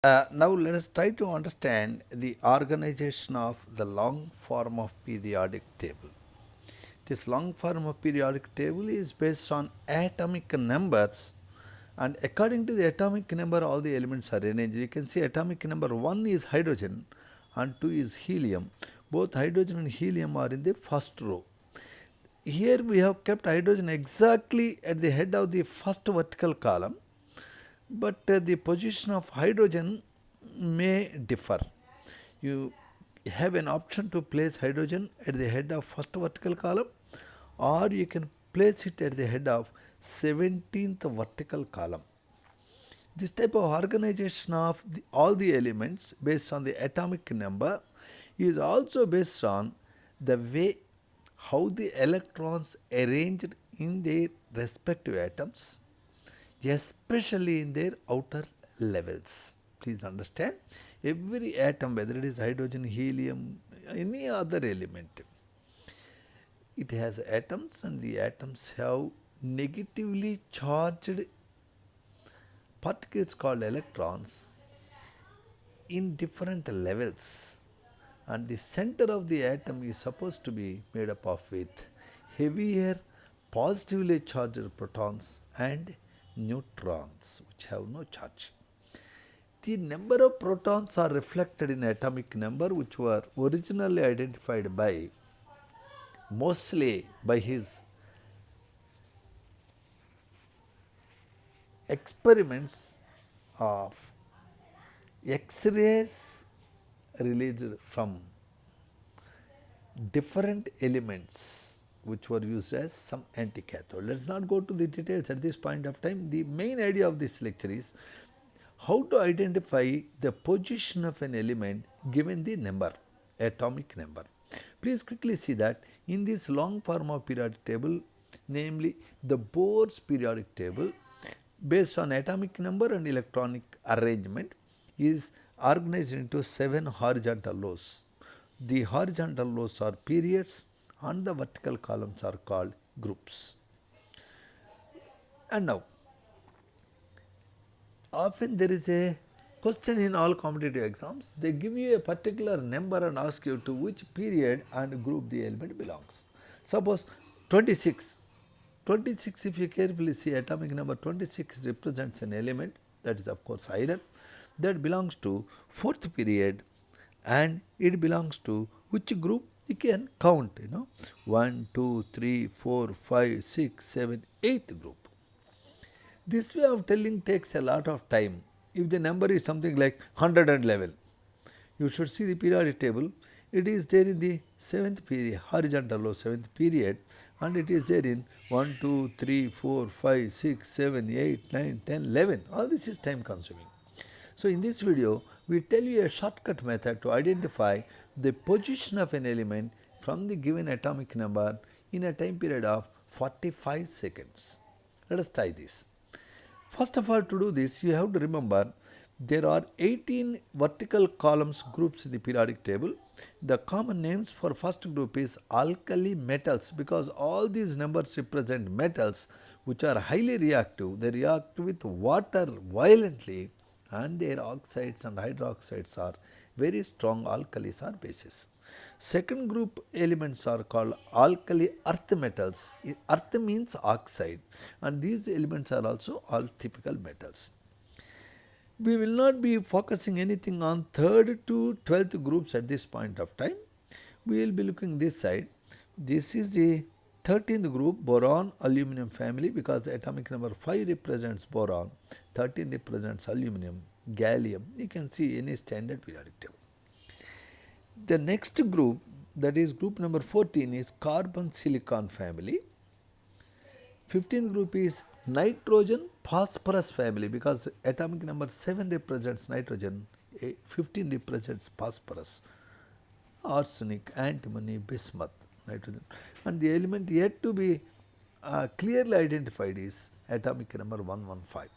Now let us try to understand the organization of the long form of periodic table. This long form of periodic table is based on atomic numbers, and according to the atomic number all the elements are arranged. You can see atomic number 1 is hydrogen and 2 is helium. Both hydrogen and helium are in the first row. Here we have kept hydrogen exactly at the head of the first vertical column, but the position of hydrogen may differ. You have an option to place hydrogen at the head of first vertical column, or you can place it at the head of 17th vertical column. This type of organization of all the elements based on the atomic number is also based on the way how the electrons arranged in their respective atoms, especially in their outer levels. Please understand, every atom, whether it is hydrogen, helium, any other element, it has atoms, and the atoms have negatively charged particles called electrons in different levels, and the center of the atom is supposed to be made up of with heavier positively charged protons and neutrons which have no charge. The number of protons are reflected in atomic number, which were originally identified by Moseley by his experiments of X-rays released from different elements which were used as some anticathode. Let us not go to the details at this point of time. The main idea of this lecture is how to identify the position of an element given the number, atomic number. Please quickly see that in this long form of periodic table, namely the Bohr's periodic table, based on atomic number and electronic arrangement, is organized into 7 horizontal rows. The horizontal rows are periods and the vertical columns are called groups. And now, often there is a question in all competitive exams. They give you a particular number and ask you to which period and group the element belongs. Suppose 26. 26, if you carefully see, atomic number 26 represents an element, that is of course iron, that belongs to 4th period, and it belongs to which group? You can count, 1, 2, 3, 4, 5, 6, 7, 8th group. This way of telling takes a lot of time. If the number is something like 111, you should see the periodic table. It is there in the 7th period, horizontal row, 7th period, and it is there in 1, 2, 3, 4, 5, 6, 7, 8, 9, 10, 11. All this is time consuming. So in this video, we tell you a shortcut method to identify the position of an element from the given atomic number in a time period of 45 seconds. Let us try this. First of all, to do this, you have to remember there are 18 vertical columns groups in the periodic table. The common names for first group is alkali metals, because all these numbers represent metals which are highly reactive. They react with water violently, and their oxides and hydroxides are very strong alkalis or bases. Second group elements are called alkali earth metals. Earth means oxide, and these elements are also all typical metals. We will not be focusing anything on 3rd to 12th groups at this point of time. We will be looking this side. This is the 13th group, boron aluminum family, because atomic number 5 represents boron, 13 represents aluminum, gallium. You can see any standard periodic table. The next group, that is group number 14, is carbon silicon family. 15th group is nitrogen phosphorus family, because atomic number 7 represents nitrogen, 15 represents phosphorus, arsenic, antimony, bismuth, nitrogen. And the element yet to be clearly identified is atomic number 115.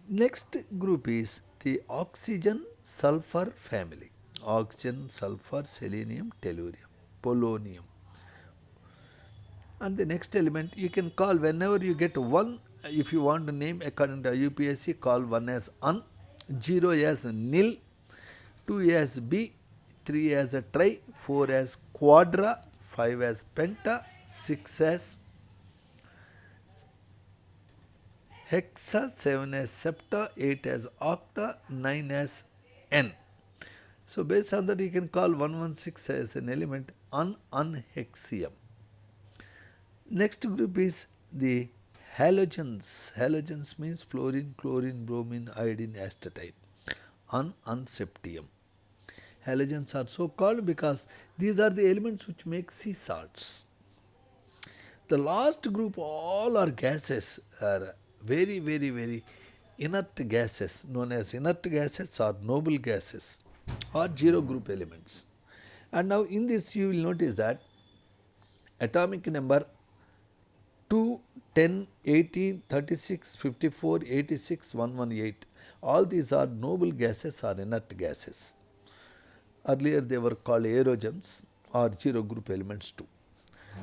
Next group is the oxygen sulfur family. Oxygen, sulfur, selenium, tellurium, polonium. And the next element you can call whenever you get one, if you want to name according to UPSC, call one as un, 0 as nil, 2 as B, 3 as a tri, 4 as quadra, 5 as penta, 6 as hexa, 7 as septa, 8 as octa, 9 as n. So based on that you can call 116 as an element unhexium. Next group is the halogens. Halogens means fluorine, chlorine, bromine, iodine, astatine. Unseptium. Halogens are so called because these are the elements which make sea salts. The last group all are gases, are very inert gases known as inert gases or noble gases or zero group elements. And now in this you will notice that atomic number 2, 10, 18, 36, 54, 86, 118. All these are noble gases or inert gases. Earlier they were called aerogens or zero group elements too.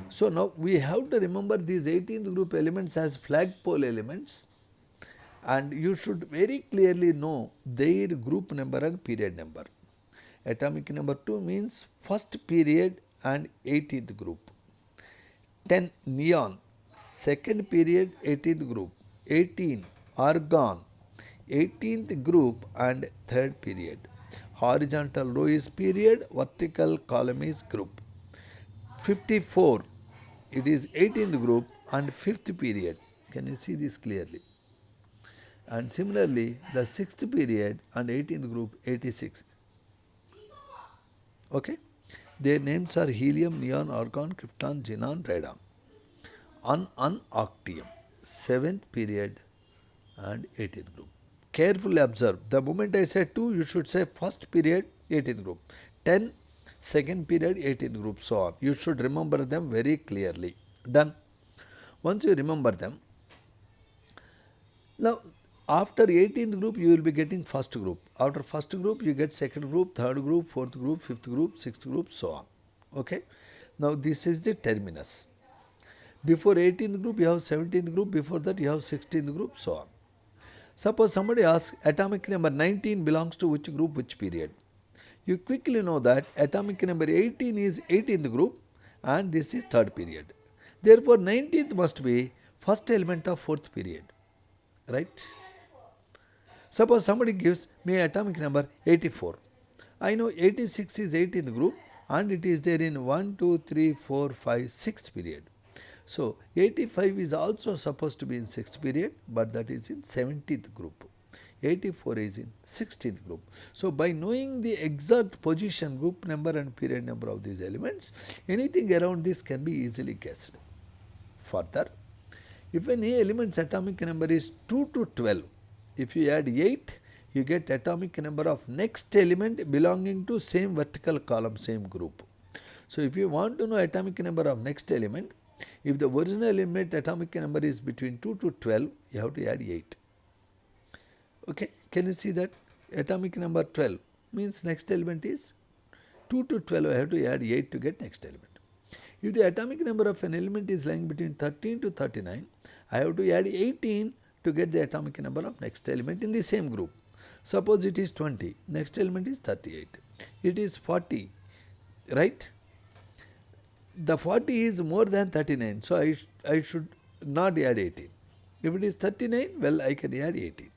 So now we have to remember these 18th group elements as flagpole elements, and you should very clearly know their group number and period number. Atomic number 2 means first period and 18th group. 10 neon, second period 18th group. 18 argon, 18th group and third period. Horizontal row is period, vertical column is group. 54, it is 18th group and 5th period. Can you see this clearly? And similarly the 6th period and 18th group 86. Okay, their names are helium, neon, argon, krypton, xenon, radon. Unoctium, 7th period and 18th group. Carefully observe, the moment I say 2 you should say first period 18th group, 10 second period 18th group, so on. You should remember them very clearly. Done. Once you remember them, now after 18th group you will be getting first group. After first group you get second group, third group, fourth group, fifth group, sixth group, so on. Okay. Now this is the terminus. Before 18th group you have 17th group, before that you have 16th group, so on. Suppose somebody asks atomic number 19 belongs to which group, which period? You quickly know that atomic number 18 is 18th group and this is third period. Therefore 19th must be first element of fourth period, right? Suppose somebody gives me atomic number 84. I know 86 is 18th group and it is there in 1, 2, 3, 4, 5, 6th period. So 85 is also supposed to be in 6th period, but that is in 17th group. 84 is in 16th group. So by knowing the exact position, group number and period number of these elements, anything around this can be easily guessed. Further, if any element's atomic number is 2 to 12, if you add 8, you get atomic number of next element belonging to same vertical column, same group. So if you want to know atomic number of next element, if the original element atomic number is between 2 to 12, you have to add 8. Okay, can you see that? Atomic number 12 means next element is 2 to 12, I have to add 8 to get next element. If the atomic number of an element is lying between 13 to 39, I have to add 18 to get the atomic number of next element in the same group. Suppose it is 20, next element is 38. It is 40, right? The 40 is more than 39, so I should not add 18. If it is 39, well, I can add 18.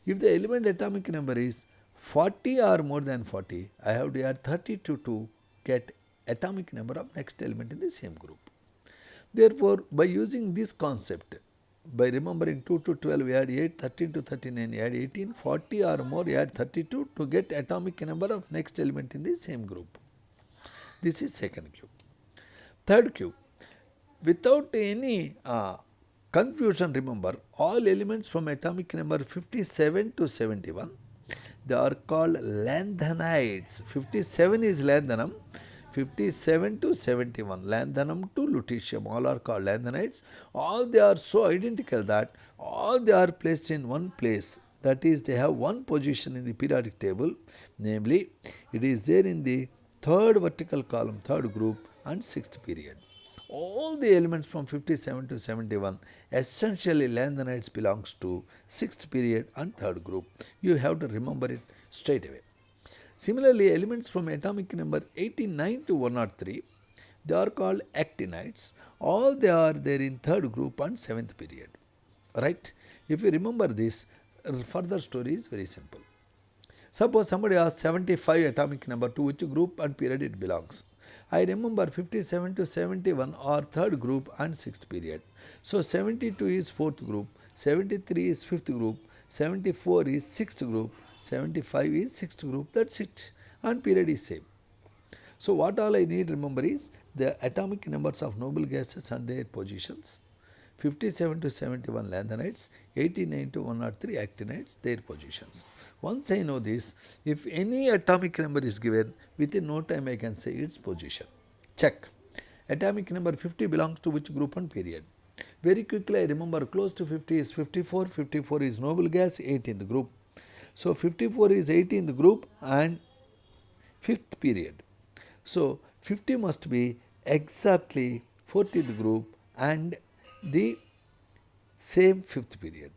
If the element atomic number is 40 or more than 40, I have to add 32 to get atomic number of next element in the same group. Therefore, by using this concept, by remembering 2 to 12 we add 8, 13 to 39 add 18, 40 or more add 32 to get atomic number of next element in the same group. This is second cube. Third cube, without any confusion, remember all elements from atomic number 57 to 71, they are called lanthanides. 57 is lanthanum, 57 to 71, lanthanum to lutetium, all are called lanthanides. All they are so identical that all they are placed in one place, that is they have one position in the periodic table, namely it is there in the third vertical column, third group and sixth period. all the elements from 57 to 71, essentially lanthanides belongs to 6th period and 3rd group. You have to remember it straight away. Similarly, elements from atomic number 89 to 103, they are called actinides. All they are there in 3rd group and 7th period. Right? If you remember this, further story is very simple. Suppose somebody asks 75 atomic number, to which group and period it belongs. I remember 57 to 71 are 3rd group and 6th period. So 72 is 4th group, 73 is 5th group, 74 is 6th group, 75 is 6th group. That's it. And period is same. So what all I need remember is the atomic numbers of noble gases and their positions. 57 to 71 lanthanides, 89 to 103 actinides, their positions. Once I know this, if any atomic number is given, within no time I can say its position. Check. Atomic number 50 belongs to which group and period? Very quickly I remember close to 50 is 54, 54 is noble gas, 18th group. So 54 is 18th group and 5th period. So 50 must be exactly 14th group and the same 5th period.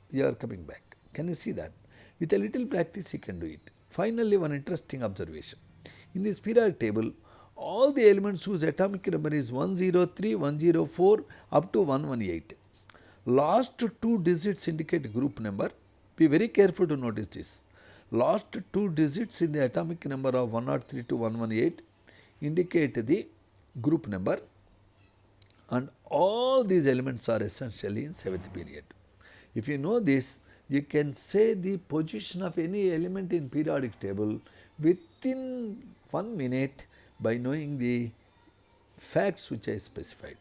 You are coming back. Can you see that? With a little practice you can do it. Finally, one interesting observation. In this periodic table, all the elements whose atomic number is 103, 104 up to 118. Last 2 digits indicate group number. Be very careful to notice this. Last 2 digits in the atomic number of 103 to 118 indicate the group number, and all these elements are essentially in 7th period. If you know this, you can say the position of any element in periodic table within 1 minute by knowing the facts which I specified.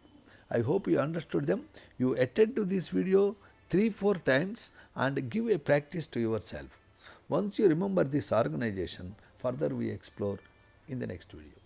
I hope you understood them. You attend to this video 3-4 times and give a practice to yourself. Once you remember this organization, further we explore in the next video.